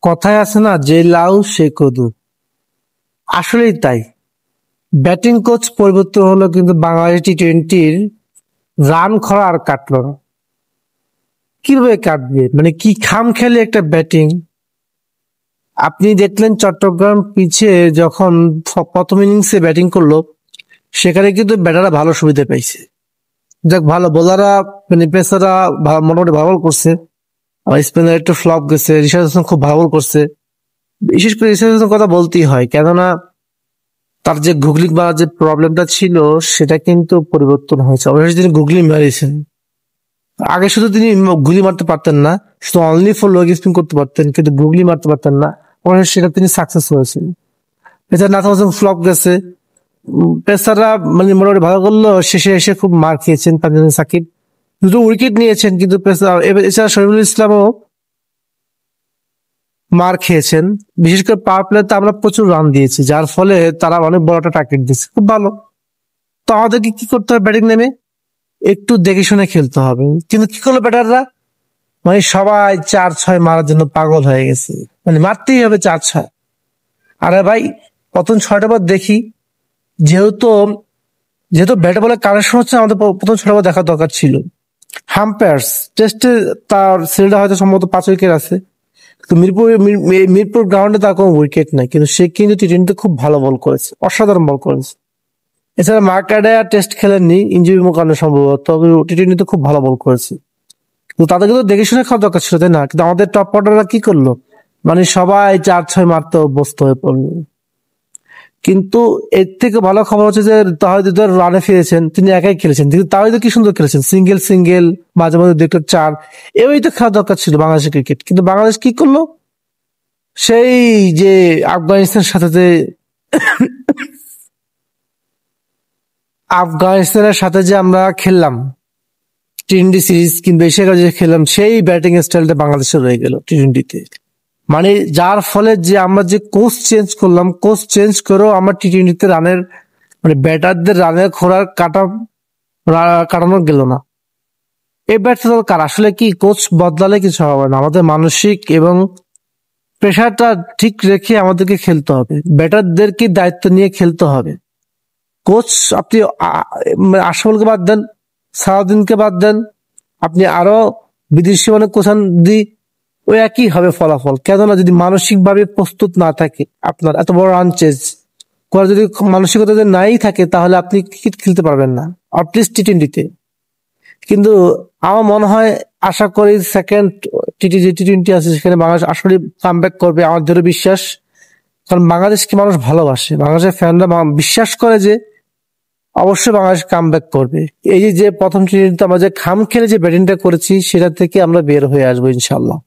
কথায় আছে না, যে লাউ সে কদু। আসলেই তাই। ব্যাটিং কোচ পরিবর্তন হলো কিন্তু বাংলাদেশ টি-20-র রান খরা আর কাটলো না। কিভাবে কাটবে, মানে কি খাম খেলে একটা ব্যাটিং। আপনি দেখলেন চট্টগ্রাম পিচে যখন প্রথম ইনিংসে ব্যাটিং করলো, সেখানে কিন্তু ব্যাটাররা ভালো সুবিধা পাইছে। যাক, ভালো বোলাররা মানে পেসাররা মোটামুটি ভালো বল করছে। আর স্পিনার একটু ফ্লপ গেছে, রিশাদ হাসান খুব ভালো বল করছে। বিশেষ করে রিশাদ হাসানের কথা বলতেই হয়, কেননা তার যে গুগলি মারার যে প্রবলেমটা ছিল সেটা কিন্তু পরিবর্তন হয়েছে। অবশ্যই তিনি গুগলি মারিয়েছেন। আগে শুধু তিনি গুলি মারতে পারতেন না, শুধু অনলি ফর লেগ স্পিন করতে পারতেন, কিন্তু গুগলি মারতে পারতেন না। অবশ্যই সেটা তিনি সাকসেস হয়েছেন। এছাড়া নাথ হাসান ফ্লপ গেছে। পেসাররা মানে মোটামুটি ভালো করলো, শেষে এসে খুব মার খেয়েছেন। তানজিদ সাকিব দুটো উইকেট নিয়েছেন, কিন্তু এছাড়া শরীফুল ইসলামও মার খেয়েছেন। বিশেষ করে পাওয়ার প্লেতে আমরা প্রচুর রান দিয়েছি, যার ফলে তারা অনেক বড় একটা টার্গেট দিচ্ছে, খুব ভালো। তো আমাদেরকে কি করতে হবে, ব্যাটিং নেমে একটু দেখে শুনে খেলতে হবে। কিন্তু কি করলো ব্যাটাররা, মানে সবাই 4-6 মারার জন্য পাগল হয়ে গেছে, মানে মারতেই হবে 4-6। আরে ভাই, প্রথম 6টা বার দেখি, যেহেতু যেহেতু ব্যাটে বলে কানেকশন হচ্ছে, আমাদের প্রথম 6টা বার দেখার দরকার ছিল। হাম্পায়ার্স টেস্টে তার সিলটা হয়তো সম্ভবত 5 উইকেট আছে, তো মিরপুর গ্রাউন্ডে তার কোনো উইকেট নাই, কিন্তু সে কিন্তু টি-20তে খুব ভালো বল করেছে, অসাধারণ বল করেছে। এছাড়া মার্কাডে আর টেস্ট খেলেননি ইনজুরি কারণে সম্ভবত, তবে টি-20তে খুব ভালো বল করেছে। কিন্তু তাদেরকে তো দেখে শুনে খাওয়া দরকার ছিল, তাই না? কিন্তু আমাদের টপ অর্ডাররা কি করলো, মানে সবাই 4-6 মারতে অভ্যস্ত হয়ে পড়লো। কিন্তু এর থেকে ভালো খবর হচ্ছে যে তাহিদ রানে ফিরেছেন, তিনি একাই খেলেছেন, কিন্তু তাহিদ কি সুন্দর খেলেছেন, সিঙ্গেল সিঙ্গেল, মাঝে মাঝে 2-4, এভাবেই তো খেলা দরকার ছিল বাংলাদেশের ক্রিকেট। কিন্তু বাংলাদেশ কি করলো, সেই যে আফগানিস্তানের সাথে যে আমরা খেললাম টি-20 সিরিজ, কিন্তু এশিয়া যে খেললাম, সেই ব্যাটিং স্টাইলটা বাংলাদেশে রয়ে গেল টি-20-তে। মানে যার ফলে যে আমরা যে কোচ চেঞ্জ করলাম, কোচ চেঞ্জ করেও আমরা টি-20-তে রানের মানে ব্যাটারদের রানের খোরাক কাটানো গেল না। এই ব্যর্থতা কার? আসলে কি কোচ বদলালে কিছু হবে না, আমাদের মানসিক এবং প্রেশারটা ঠিক রেখে আমাদেরকে খেলতে হবে, ব্যাটারদেরকে দায়িত্ব নিয়ে খেলতে হবে। কোচ আপনি আশরাফুলকে বাদ দেন, সালাউদ্দিনকে বাদ দেন, আপনি আরো বিদেশি অনেক কোচ ওই একই হবে ফলাফল। কেননা যদি মানসিক ভাবে প্রস্তুত না থাকে, আপনার এত বড় রান চেজ করার যদি মানসিকতা যদি নাই থাকে, তাহলে আপনি ক্রিকেট খেলতে পারবেন না, অ্যাটলিস্ট টি-20-তে। কিন্তু আমার মনে হয়, আশা করি সেকেন্ড টি-20 আছে সেখানে বাংলাদেশ আসলে কামব্যাক করবে, আমার দৃঢ় বিশ্বাস। কারণ বাংলাদেশকে মানুষ ভালোবাসে, বাংলাদেশের ফ্যানরা বিশ্বাস করে যে অবশ্যই বাংলাদেশ কামব্যাক করবে। এই যে প্রথম টি-20তে আমরা যে খাম খেলে যে ব্যাটিংটা করেছি, সেটা থেকে আমরা বের হয়ে আসবো ইনশাল্লাহ।